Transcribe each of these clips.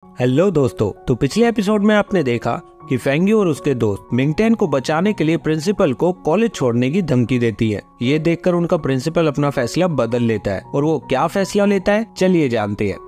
Hello दोस्तों, तो पिछले एपिसोड में आपने देखा कि फेंग्यू और उसके दोस्त मिंगटेन को बचाने के लिए प्रिंसिपल को कॉलेज छोड़ने की धमकी देती है। ये देखकर उनका प्रिंसिपल अपना फैसला बदल लेता है और वो क्या फैसला लेता है चलिए जानते हैं।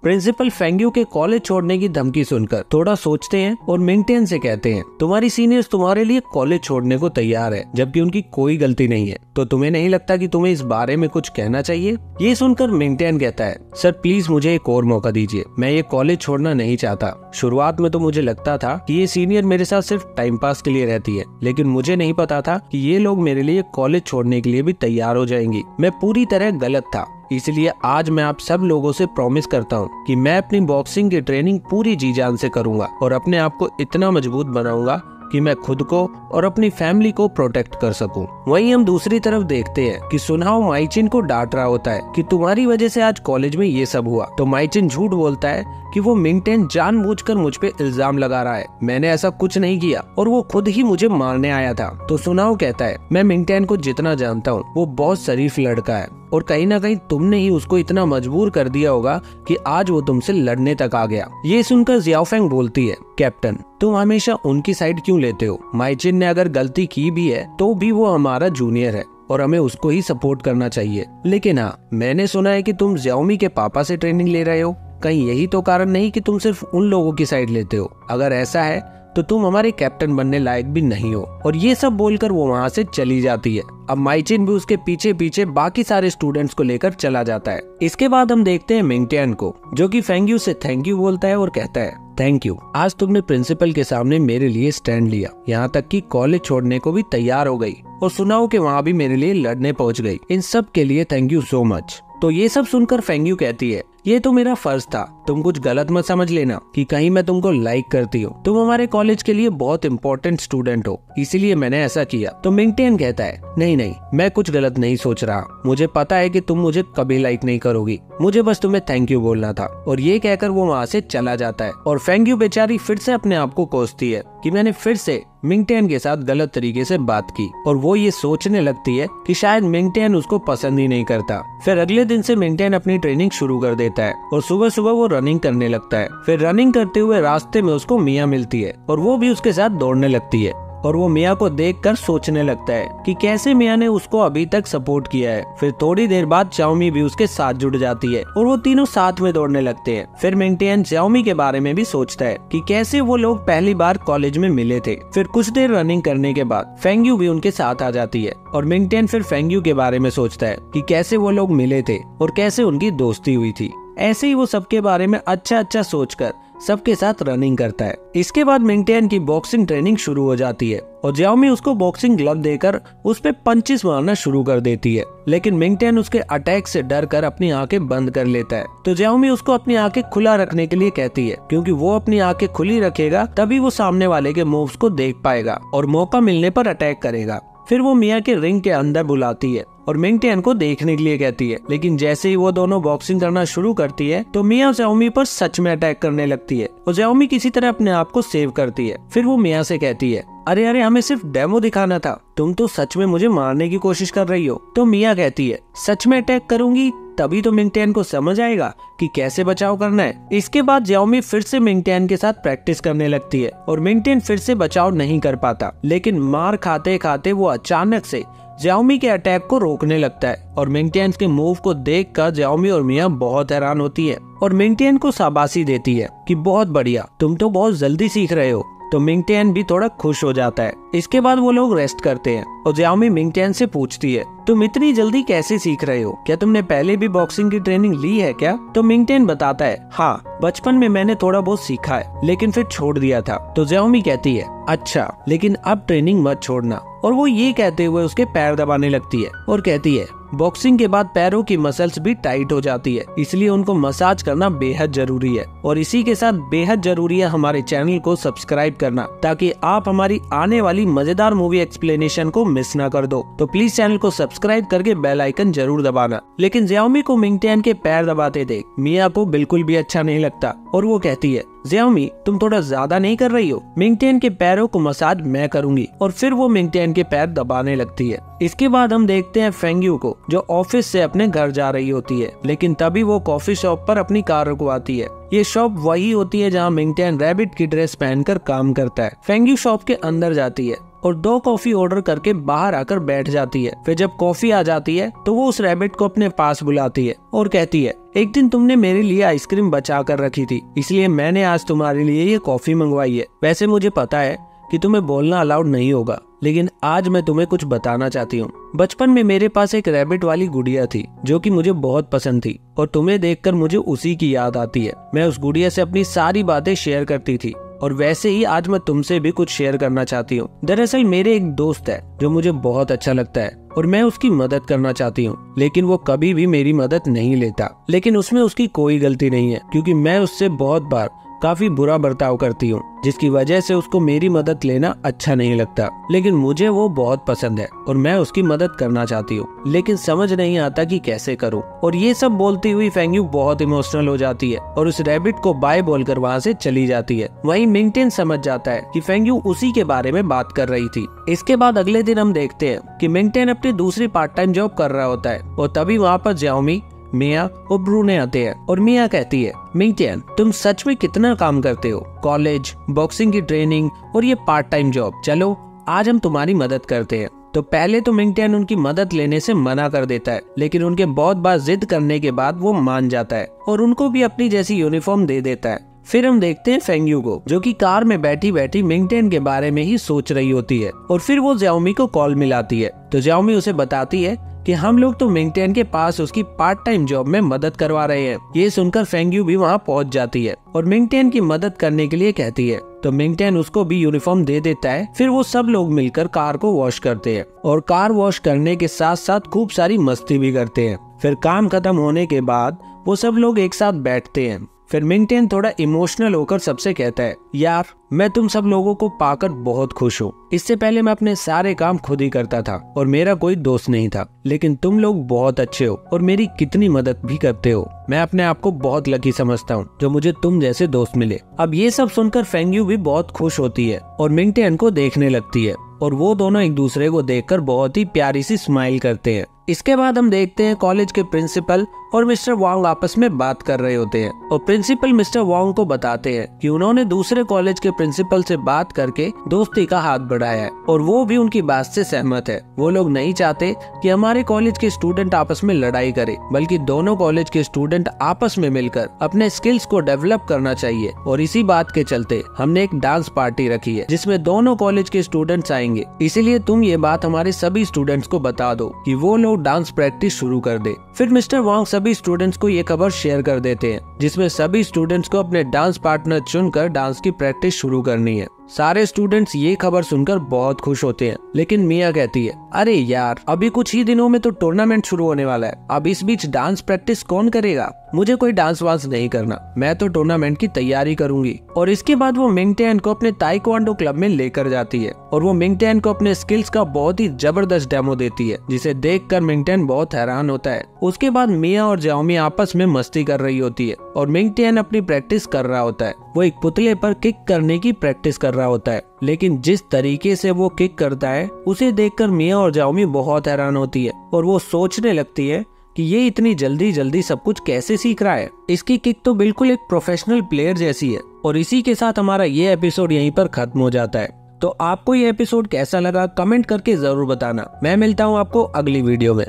प्रिंसिपल फेंग्यू के कॉलेज छोड़ने की धमकी सुनकर थोड़ा सोचते हैं और मिंगटेन से कहते हैं, तुम्हारी सीनियर्स तुम्हारे लिए कॉलेज छोड़ने को तैयार है जबकि उनकी कोई गलती नहीं है, तो तुम्हें नहीं लगता कि तुम्हें इस बारे में कुछ कहना चाहिए? ये सुनकर मिंगटेन कहता है, सर प्लीज मुझे एक और मौका दीजिए, मैं ये कॉलेज छोड़ना नहीं चाहता। शुरुआत में तो मुझे लगता था कि ये सीनियर मेरे साथ सिर्फ टाइम पास के लिए रहती है, लेकिन मुझे नहीं पता था कि ये लोग मेरे लिए कॉलेज छोड़ने के लिए भी तैयार हो जाएंगी। मैं पूरी तरह गलत था, इसलिए आज मैं आप सब लोगों से प्रॉमिस करता हूँ कि मैं अपनी बॉक्सिंग की ट्रेनिंग पूरी जी जान से करूंगा और अपने आप को इतना मजबूत बनाऊंगा कि मैं खुद को और अपनी फैमिली को प्रोटेक्ट कर सकूं। वहीं हम दूसरी तरफ देखते हैं कि सुनहाओ माइचिन को डांट रहा होता है कि तुम्हारी वजह से आज कॉलेज में ये सब हुआ। तो माइचिन झूठ बोलता है कि वो मिंगटेन जानबूझकर मुझ पे इल्जाम लगा रहा है, मैंने ऐसा कुछ नहीं किया और वो खुद ही मुझे मारने आया था। तो सुनहाओ कहता है, मैं मिंगटेन को जितना जानता हूँ वो बहुत शरीफ लड़का है और कहीं ना कहीं तुमने ही उसको इतना मजबूर कर दिया होगा कि आज वो तुमसे लड़ने तक आ गया। ये सुनकर जियाओफेंग बोलती है, कैप्टन तुम हमेशा उनकी साइड क्यों लेते हो? माइचिन ने अगर गलती की भी है तो भी वो हमारा जूनियर है और हमें उसको ही सपोर्ट करना चाहिए। लेकिन हाँ, मैंने सुना है कि तुम जियाओमी के पापा से ट्रेनिंग ले रहे हो, कहीं यही तो कारण नहीं कि तुम सिर्फ उन लोगों की साइड लेते हो? अगर ऐसा है तो तुम हमारे कैप्टन बनने लायक भी नहीं हो। और ये सब बोलकर वो वहाँ से चली जाती है। अब माइचिन भी उसके पीछे पीछे बाकी सारे स्टूडेंट्स को लेकर चला जाता है। इसके बाद हम देखते हैं मिंगटेन को, जो कि फेंग्यू से थैंक यू बोलता है और कहता है, थैंक यू, आज तुमने प्रिंसिपल के सामने मेरे लिए स्टैंड लिया, यहाँ तक कि कॉलेज छोड़ने को भी तैयार हो गई और सुनाओ कि वहाँ भी मेरे लिए लड़ने पहुँच गई। इन सब के लिए थैंक यू सो मच। तो ये सब सुनकर फेंग्यू कहती है, ये तो मेरा फर्ज था, तुम कुछ गलत मत समझ लेना कि कहीं मैं तुमको लाइक करती हूँ। तुम हमारे कॉलेज के लिए बहुत इंपॉर्टेंट स्टूडेंट हो, इसीलिए मैंने ऐसा किया। तो मिंगटेन कहता है, नहीं नहीं, मैं कुछ गलत नहीं सोच रहा, मुझे पता है कि तुम मुझे कभी लाइक नहीं करोगी, मुझे बस तुम्हें थैंक यू बोलना था। और ये कहकर वो वहाँ से चला जाता है और फेंग्यू बेचारी फिर से अपने आप को कोसती है कि मैंने फिर से मिंगटेन के साथ गलत तरीके से बात की और वो ये सोचने लगती है कि शायद मिंगटेन उसको पसंद ही नहीं करता। फिर अगले दिन से मिंगटेन अपनी ट्रेनिंग शुरू कर देता है और सुबह सुबह वो रनिंग करने लगता है। फिर रनिंग करते हुए रास्ते में उसको मिया मिलती है और वो भी उसके साथ दौड़ने लगती है और वो मिया को देखकर सोचने लगता है कि कैसे मिया ने उसको अभी तक सपोर्ट किया है। फिर थोड़ी देर बाद चाओमी भी उसके साथ जुड़ जाती है और वो तीनों साथ में दौड़ने लगते हैं। फिर मिंगटेन चाओमी के बारे में भी सोचता है कि कैसे वो लोग पहली बार कॉलेज में मिले थे। फिर कुछ देर रनिंग करने के बाद फेंग्यू भी उनके साथ आ जाती है और मिंगटेन फिर फेंग्यू के बारे में सोचता है कि कैसे वो लोग मिले थे और कैसे उनकी दोस्ती हुई थी। ऐसे ही वो सबके बारे में अच्छा सोचकर सबके साथ रनिंग करता है। इसके बाद मिंगटेन की बॉक्सिंग ट्रेनिंग शुरू हो जाती है और जियाओमी उसको बॉक्सिंग ग्लव देकर उस पे पंचेस मारना शुरू कर देती है, लेकिन मिंगटेन उसके अटैक से डर कर अपनी आंखें बंद कर लेता है। तो जियाओमी उसको अपनी आंखें खुला रखने के लिए कहती है, क्योंकि वो अपनी आंखें खुली रखेगा तभी वो सामने वाले के मूव्स को देख पाएगा और मौका मिलने पर अटैक करेगा। फिर वो मिया के रिंग के अंदर बुलाती है और मिंगटेन को देखने के लिए कहती है, लेकिन जैसे ही वो दोनों बॉक्सिंग करना शुरू करती है तो मिया जियाओमी पर सच में अटैक करने लगती है और जियाओमी किसी तरह अपने आप को सेव करती है। फिर वो मिया से कहती है, अरे हमें सिर्फ डेमो दिखाना था, तुम तो सच में मुझे मारने की कोशिश कर रही हो। तो मिया कहती है, सच में अटैक करूंगी तभी तो मिंगटेन को समझ आएगा कि कैसे बचाव करना है। इसके बाद जियाओमी फिर से मिंगटेन के साथ प्रैक्टिस करने लगती है और मिंगटेन फिर से बचाव नहीं कर पाता, लेकिन मार खाते खाते वो अचानक से जियाओमी के अटैक को रोकने लगता है और मिंगटेन के मूव को देखकर जियाओमी और मिया बहुत हैरान होती है और मिंगटेन को शाबाशी देती है कि बहुत बढ़िया, तुम तो बहुत जल्दी सीख रहे हो। तो मिंगटेन भी थोड़ा खुश हो जाता है। इसके बाद वो लोग रेस्ट करते हैं और जियाओमी मिंगटेन से पूछती है, तुम इतनी जल्दी कैसे सीख रहे हो? क्या तुमने पहले भी बॉक्सिंग की ट्रेनिंग ली है क्या? तो मिंगटेन बताता है, हाँ, बचपन में मैंने थोड़ा बहुत सीखा है लेकिन फिर छोड़ दिया था। तो जियाओमी कहती है, अच्छा, लेकिन अब ट्रेनिंग मत छोड़ना। और वो ये कहते हुए उसके पैर दबाने लगती है और कहती है, बॉक्सिंग के बाद पैरों की मसल्स भी टाइट हो जाती है, इसलिए उनको मसाज करना बेहद जरूरी है। और इसी के साथ बेहद जरूरी है हमारे चैनल को सब्सक्राइब करना, ताकि आप हमारी आने वाली मजेदार मूवी एक्सप्लेनेशन को मिस ना कर दो। तो प्लीज चैनल को सब्सक्राइब करके बेल आइकन जरूर दबाना। लेकिन जियाओमी को मिंगटेन के पैर दबाते देख मिया को बिल्कुल भी अच्छा नहीं लगता और वो कहती है, जियाओमी तुम थोड़ा ज्यादा नहीं कर रही हो, मिंगटेन के पैरों को मसाज मैं करूंगी। और फिर वो मिंगटेन के पैर दबाने लगती है। इसके बाद हम देखते हैं फेंग्यू को, जो ऑफिस से अपने घर जा रही होती है, लेकिन तभी वो कॉफी शॉप पर अपनी कार रुकवाती है ये शॉप वही होती है जहाँ मिंगटियान रैबिट की ड्रेस पहनकर काम करता है। फेंग्यू शॉप के अंदर जाती है और 2 कॉफी ऑर्डर करके बाहर आकर बैठ जाती है। फिर जब कॉफी आ जाती है तो वो उस रैबिट को अपने पास बुलाती है और कहती है, एक दिन तुमने मेरे लिए आइसक्रीम बचा कर रखी थी, इसलिए मैंने आज तुम्हारे लिए ये कॉफी मंगवाई है। वैसे मुझे पता है कि तुम्हें बोलना अलाउड नहीं होगा, लेकिन आज मैं तुम्हें कुछ बताना चाहती हूँ। बचपन में मेरे पास एक रैबिट वाली गुड़िया थी जो कि मुझे बहुत पसंद थी और तुम्हें देखकर मुझे उसी की याद आती है। मैं उस गुड़िया से अपनी सारी बातें शेयर करती थी और वैसे ही आज मैं तुमसे भी कुछ शेयर करना चाहती हूँ। दरअसल मेरे एक दोस्त है जो मुझे बहुत अच्छा लगता है और मैं उसकी मदद करना चाहती हूँ, लेकिन वो कभी भी मेरी मदद नहीं लेता। लेकिन उसमें उसकी कोई गलती नहीं है, क्योंकि मैं उससे बहुत बार काफी बुरा बर्ताव करती हूँ, जिसकी वजह से उसको मेरी मदद लेना अच्छा नहीं लगता। लेकिन मुझे वो बहुत पसंद है और मैं उसकी मदद करना चाहती हूँ, लेकिन समझ नहीं आता कि कैसे करूँ। और ये सब बोलती हुई फेंग्यू बहुत इमोशनल हो जाती है और उस रैबिट को बाय बोलकर वहाँ से चली जाती है। वहीं मिंगटियान समझ जाता है कि फेंग्यू उसी के बारे में बात कर रही थी। इसके बाद अगले दिन हम देखते हैं कि मिंगटियान अपनी दूसरी पार्ट टाइम जॉब कर रहा होता है और तभी वहाँ पर ज्याओमी, मिया और ब्रूने आते हैं और मिया कहती है, मिंगटियान तुम सच में कितना काम करते हो, कॉलेज, बॉक्सिंग की ट्रेनिंग और ये पार्ट टाइम जॉब, चलो आज हम तुम्हारी मदद करते हैं। तो पहले तो मिंगटियान उनकी मदद लेने से मना कर देता है, लेकिन उनके बहुत बार जिद करने के बाद वो मान जाता है और उनको भी अपनी जैसी यूनिफॉर्म दे देता है। फिर हम देखते हैं फेंग्यू को, जो कि कार में बैठी बैठी मिंगटियान के बारे में ही सोच रही होती है और फिर वो ज्याओमी को कॉल मिलाती है। तो ज्याओमी उसे बताती है कि हम लोग तो मिंगटियान के पास उसकी पार्ट टाइम जॉब में मदद करवा रहे हैं। ये सुनकर फेंग्यू भी वहाँ पहुँच जाती है और मिंगटियान की मदद करने के लिए कहती है। तो मिंगटियान उसको भी यूनिफॉर्म दे देता है। फिर वो सब लोग मिलकर कार को वॉश करते हैं और कार वॉश करने के साथ साथ खूब सारी मस्ती भी करते हैं। फिर काम खत्म होने के बाद वो सब लोग एक साथ बैठते हैं। फिर मिंगटियान थोड़ा इमोशनल होकर सबसे कहता है, यार मैं तुम सब लोगों को पाकर बहुत खुश हूँ। इससे पहले मैं अपने सारे काम खुद ही करता था और मेरा कोई दोस्त नहीं था, लेकिन तुम लोग बहुत अच्छे हो और मेरी कितनी मदद भी करते हो। मैं अपने आप को बहुत लकी समझता हूँ जो मुझे तुम जैसे दोस्त मिले। अब ये सब सुनकर फेंग्यू भी बहुत खुश होती है और मिंगटियान को देखने लगती है और वो दोनों एक दूसरे को देखकर बहुत ही प्यारी सी स्माइल करते हैं। इसके बाद हम देखते हैं कॉलेज के प्रिंसिपल और मिस्टर वांग आपस में बात कर रहे होते हैं और प्रिंसिपल मिस्टर वांग को बताते हैं कि उन्होंने दूसरे कॉलेज के प्रिंसिपल से बात करके दोस्ती का हाथ बढ़ाया है और वो भी उनकी बात से सहमत है। वो लोग नहीं चाहते कि हमारे कॉलेज के स्टूडेंट आपस में लड़ाई करे, बल्कि दोनों कॉलेज के स्टूडेंट आपस में मिलकर अपने स्किल्स को डेवलप करना चाहिए। और इसी बात के चलते हमने एक डांस पार्टी रखी है जिसमें दोनों कॉलेज के स्टूडेंट्स आएंगे। इसीलिए तुम ये बात हमारे सभी स्टूडेंट्स को बता दो कि वो लोग डांस प्रैक्टिस शुरू कर दे। फिर मिस्टर वांग सभी स्टूडेंट्स को ये खबर शेयर कर देते हैं, जिसमें सभी स्टूडेंट्स को अपने डांस पार्टनर चुनकर डांस की प्रैक्टिस शुरू करनी है। सारे स्टूडेंट्स ये खबर सुनकर बहुत खुश होते हैं, लेकिन मिया कहती है, अरे यार अभी कुछ ही दिनों में तो टूर्नामेंट शुरू होने वाला है, अब इस बीच डांस प्रैक्टिस कौन करेगा? मुझे कोई डांस वांस नहीं करना, मैं तो टूर्नामेंट की तैयारी करूंगी। और इसके बाद वो मिंगटियान को अपने ताइक्वांडो क्लब में लेकर जाती है और वो मिंगटियान को अपने स्किल्स का बहुत ही जबरदस्त डेमो देती है, जिसे देखकर मिंगटियान बहुत हैरान होता है। उसके बाद मिया और ज्याओमी आपस में मस्ती कर रही होती है और मिंगटियान अपनी प्रैक्टिस कर रहा होता है। वो एक पुतले पर किक करने की प्रैक्टिस कर रहा होता है, लेकिन जिस तरीके से वो किक करता है उसे देखकर मिया और ज्याओमी बहुत हैरान होती है और वो सोचने लगती है कि ये इतनी जल्दी सब कुछ कैसे सीख रहा है। इसकी किक तो बिल्कुल एक प्रोफेशनल प्लेयर जैसी है। और इसी के साथ हमारा ये एपिसोड यहीं पर खत्म हो जाता है। तो आपको ये एपिसोड कैसा लगा कमेंट करके जरूर बताना। मैं मिलता हूँ आपको अगली वीडियो में।